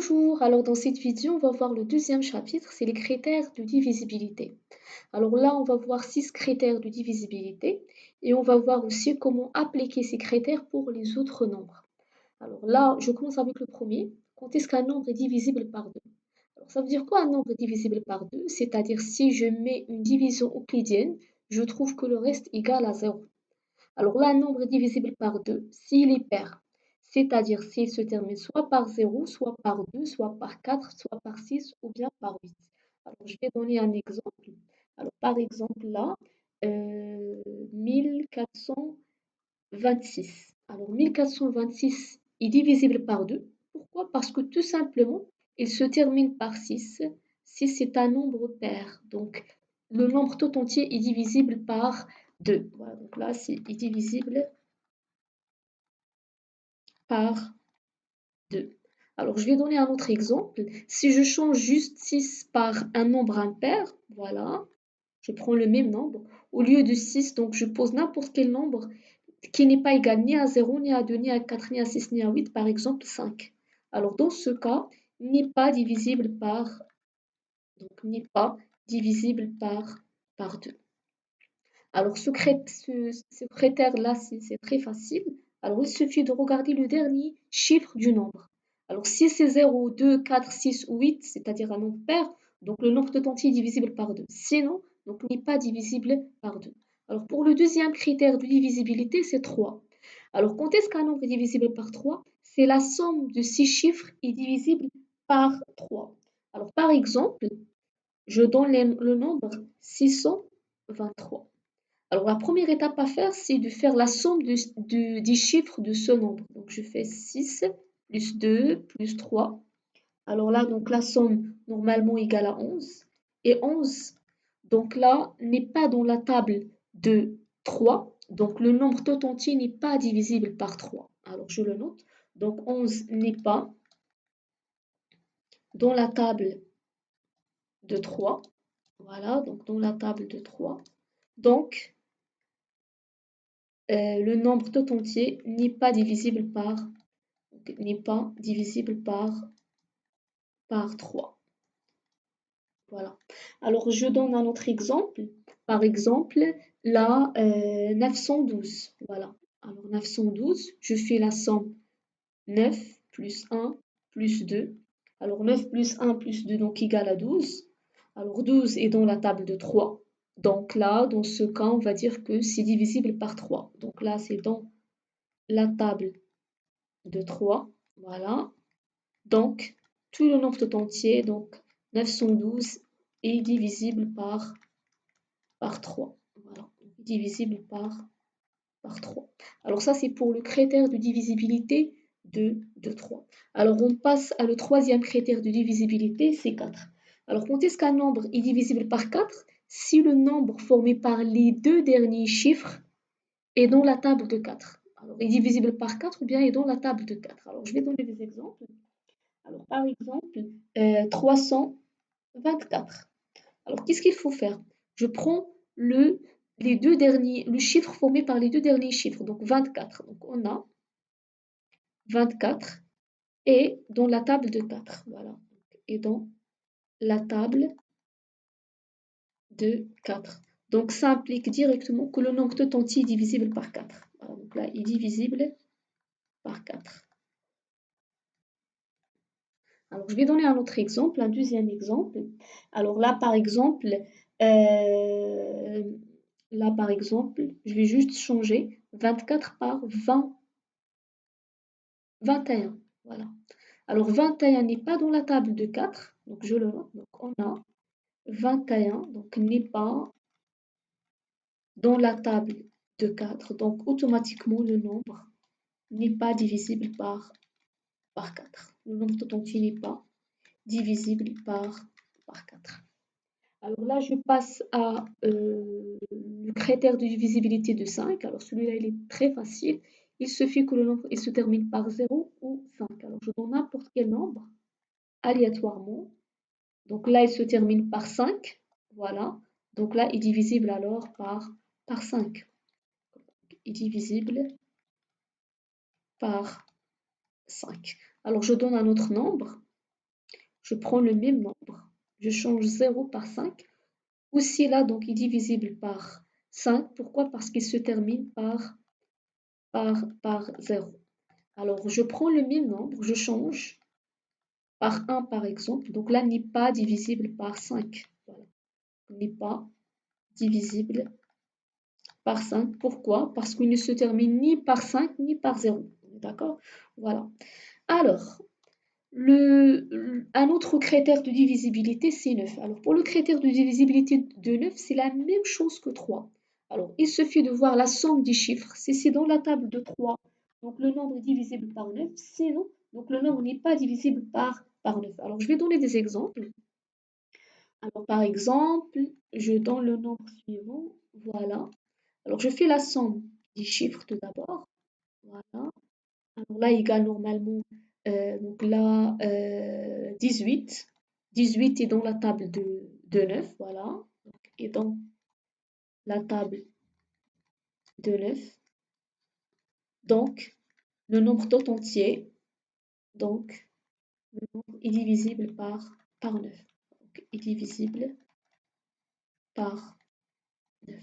Bonjour, alors dans cette vidéo, on va voir le deuxième chapitre, c'est les critères de divisibilité. Alors là, on va voir 6 critères de divisibilité et on va voir aussi comment appliquer ces critères pour les autres nombres. Alors là, je commence avec le premier. Quand est-ce qu'un nombre est divisible par 2? Alors ça veut dire quoi un nombre est divisible par 2? C'est-à-dire si je mets une division euclidienne, je trouve que le reste égale à 0. Alors là, un nombre est divisible par 2 s'il est pair, c'est-à-dire s'il se termine soit par 0, soit par 2, soit par 4, soit par 6 ou bien par 8. Alors je vais donner un exemple. Alors par exemple là, 1426. Alors 1426 est divisible par 2. Pourquoi? Parce que tout simplement, il se termine par 6. 6 c'est un nombre pair. Donc le nombre tout entier est divisible par 2. Voilà, donc là c'est divisible par 2. Alors, je vais donner un autre exemple. Si je change juste 6 par un nombre impair, voilà, je prends le même nombre. Au lieu de 6, donc je pose n'importe quel nombre qui n'est pas égal ni à 0, ni à 2, ni à 4, ni à 6, ni à 8, par exemple 5. Alors, dans ce cas, n'est pas divisible par, donc n'est pas divisible par 2. Alors, ce critère-là, c'est très facile. Alors, il suffit de regarder le dernier chiffre du nombre. Alors, si c'est 0, 2, 4, 6 ou 8, c'est-à-dire un nombre pair, donc le nombre tout entier est divisible par 2. Sinon, donc n'est pas divisible par 2. Alors, pour le deuxième critère de divisibilité, c'est 3. Alors, quand est-ce qu'un nombre est divisible par 3? C'est la somme de 6 chiffres est divisible par 3. Alors, par exemple, je donne le nombre 623. Alors, la première étape à faire, c'est de faire la somme des chiffres de ce nombre. Donc, je fais 6 plus 2 plus 3. Alors là, donc la somme normalement égale à 11. Et 11, donc là, n'est pas dans la table de 3. Donc, le nombre tout entier n'est pas divisible par 3. Alors, je le note. Donc, 11 n'est pas dans la table de 3. Voilà, donc dans la table de 3. Donc, le nombre tout entier n'est pas divisible par 3. Voilà. Alors, je donne un autre exemple. Par exemple, là, 912. Voilà. Alors, 912, je fais la somme 9 plus 1 plus 2. Alors, 9 plus 1 plus 2, donc égale à 12. Alors, 12 est dans la table de 3. Donc là, dans ce cas, on va dire que c'est divisible par 3. Donc là, c'est dans la table de 3. Voilà. Donc, tout le nombre tout entier, donc 912, est divisible par 3. Voilà. Divisible par 3. Alors ça, c'est pour le critère de divisibilité de 3. Alors, on passe à le troisième critère de divisibilité, c'est 4. Alors, quand est-ce qu'un nombre est divisible par 4? Si le nombre formé par les deux derniers chiffres est dans la table de 4. Alors, est divisible par 4 ou bien est dans la table de 4. Alors, je vais donner des exemples. Alors, par exemple, 324. Alors, qu'est-ce qu'il faut faire? Je prends le chiffre formé par les deux derniers chiffres, donc 24. Donc, on a 24 et dans la table de 4. Voilà. Et dans la table de 4. Donc, ça implique directement que le nombre tout entier est divisible par 4. Voilà, donc là, il est divisible par 4. Alors, je vais donner un autre exemple, un deuxième exemple. Alors là, par exemple, euh, je vais juste changer 24 par 21. Voilà. Alors, 21 n'est pas dans la table de 4, donc je le note. Donc, on a 21, donc n'est pas dans la table de 4. Donc, automatiquement, le nombre n'est pas divisible par 4. Le nombre tout entier n'est pas divisible par 4. Alors là, je passe à le critère de divisibilité de 5. Alors celui-là, il est très facile. Il suffit que le nombre il se termine par 0 ou 5. Alors je donne n'importe quel nombre aléatoirement. Donc là, il se termine par 5. Voilà. Donc là, il est divisible alors par 5. Il est divisible par 5. Alors je donne un autre nombre. je prends le même nombre. Je change 0 par 5. Aussi là, donc, il est divisible par 5. Pourquoi? Parce qu'il se termine par 0. Alors, je prends le même nombre, je change par 1 par exemple. Donc là, n'est pas divisible par 5. Voilà. N'est pas divisible par 5. Pourquoi? Parce qu'il ne se termine ni par 5 ni par 0. D'accord? Voilà. Alors, un autre critère de divisibilité, c'est 9. Alors, pour le critère de divisibilité de 9, c'est la même chose que 3. Alors, il suffit de voir la somme des chiffres. Si c'est dans la table de 3, donc le nombre est divisible par 9. Sinon, donc le nombre n'est pas divisible par 9. Alors, je vais donner des exemples. Alors, par exemple, je donne le nombre suivant. Voilà. Alors, je fais la somme des chiffres tout d'abord. Voilà. Alors là, égale normalement, donc là, 18. 18 est dans la table de 9, voilà. Donc, et dans la table de 9. Donc, le nombre tout entier, donc, le nombre est divisible par 9. Donc, est divisible par 9.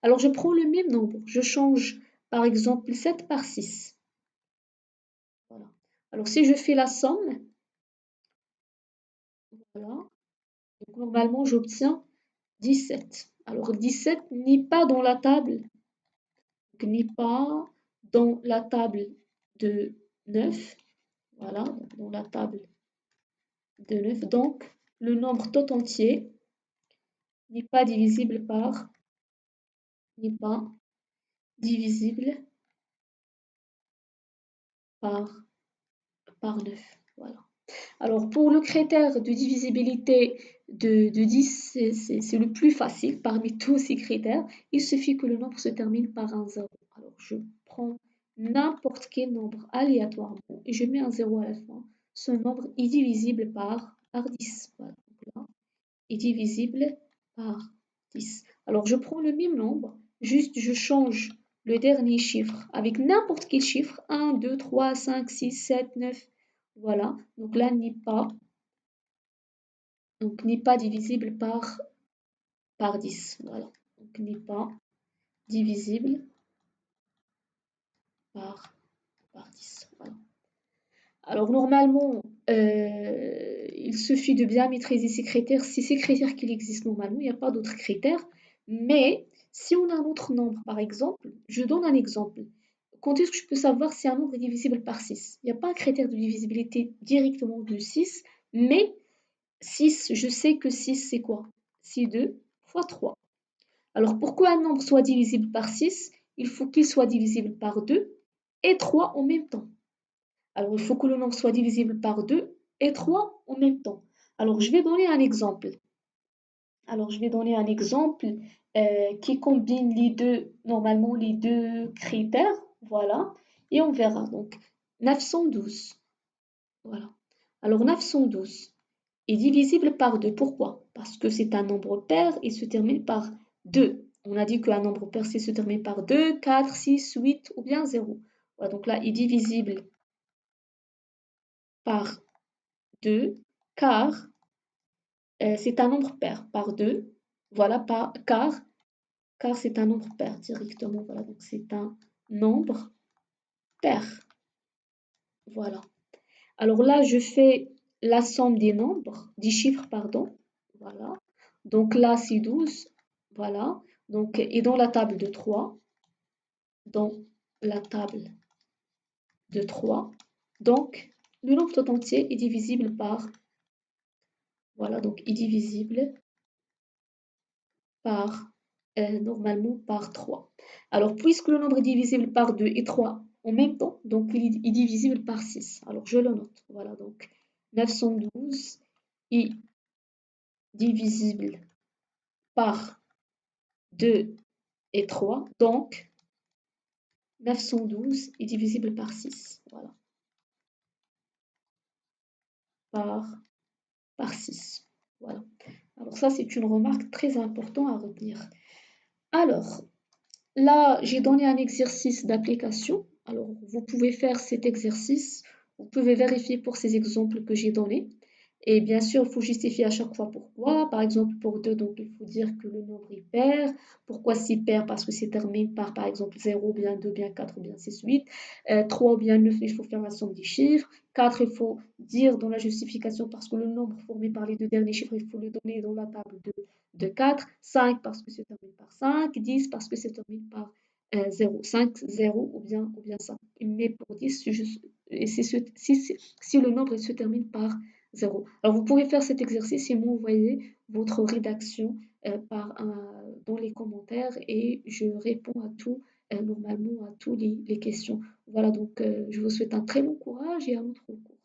Alors, je prends le même nombre. Je change, par exemple, 7 par 6. Voilà. Alors, si je fais la somme, voilà. Donc, normalement, j'obtiens 17. Alors 17 n'est pas dans la table, n'est pas dans la table de 9. Voilà, dans la table de 9. Donc le nombre tout entier n'est pas divisible n'est pas divisible par, par 9. Voilà. Alors pour le critère de divisibilité de 10, c'est le plus facile parmi tous ces critères. Il suffit que le nombre se termine par un 0. Alors je prends n'importe quel nombre aléatoirement et je mets un 0 à la fin. Ce nombre est divisible par 10. Voilà. Donc là, est divisible par 10. Alors je prends le même nombre, juste je change le dernier chiffre avec n'importe quel chiffre. 1, 2, 3, 5, 6, 7, 9. Voilà, donc là n'est pas divisible par 10. Voilà, donc n'est pas divisible par, par 10. Voilà. Alors normalement, il suffit de bien maîtriser ces critères. C'est ces critères qu'il existe normalement, il n'y a pas d'autres critères. Mais si on a un autre nombre, par exemple, je donne un exemple. Quand est-ce que je peux savoir si un nombre est divisible par 6? Il n'y a pas un critère de divisibilité directement de 6, mais 6, je sais que 6, c'est quoi? C'est 2 fois 3. Alors, pourquoi un nombre soit divisible par 6? Il faut qu'il soit divisible par 2 et 3 en même temps. Alors, il faut que le nombre soit divisible par 2 et 3 en même temps. Alors, je vais donner un exemple. Alors, je vais donner un exemple qui combine normalement les deux critères. Voilà. Et on verra. Donc, 912. Voilà. Alors, 912 est divisible par 2. Pourquoi? Parce que c'est un nombre pair et se termine par 2. On a dit qu'un nombre pair, c'est se termine par 2, 4, 6, 8 ou bien 0. Voilà, donc là, il est divisible par 2 car c'est un nombre pair par 2. Voilà, car c'est un nombre pair directement. Voilà, donc c'est un nombre pair. Voilà. Alors là, je fais la somme des chiffres, pardon. Voilà. Donc là, c'est 12. Voilà. Donc, et dans la table de 3, dans la table de 3, donc le nombre tout entier est divisible par, voilà, donc est divisible par, normalement par 3. Alors, puisque le nombre est divisible par 2 et 3 en même temps, donc il est divisible par 6. Alors, je le note. Voilà, donc 912 est divisible par 2 et 3. Donc, 912 est divisible par 6. Voilà. Par, par 6. Voilà. Alors ça, c'est une remarque très importante à retenir. Alors, là, j'ai donné un exercice d'application. Alors, vous pouvez faire cet exercice. Vous pouvez vérifier pour ces exemples que j'ai donnés. Et bien sûr, il faut justifier à chaque fois pourquoi. Par exemple, pour 2, donc il faut dire que le nombre est pair. Pourquoi 6 paires? Parce que c'est terminé par exemple, 0, bien 2, bien 4, ou bien 6, 8. 3 ou bien 9, il faut faire la somme des chiffres. 4, il faut dire dans la justification parce que le nombre formé par les deux derniers chiffres, il faut le donner dans la table de 4. 5 parce que c'est terminé par 5. 10 parce que c'est terminé par 0. 5, 0 ou bien 5. Mais pour 10, et si le nombre il se termine par 0. Alors, vous pouvez faire cet exercice et m'envoyer votre rédaction dans les commentaires et je réponds à tout, normalement à toutes les questions. Voilà, donc je vous souhaite un très bon courage et à notre cours.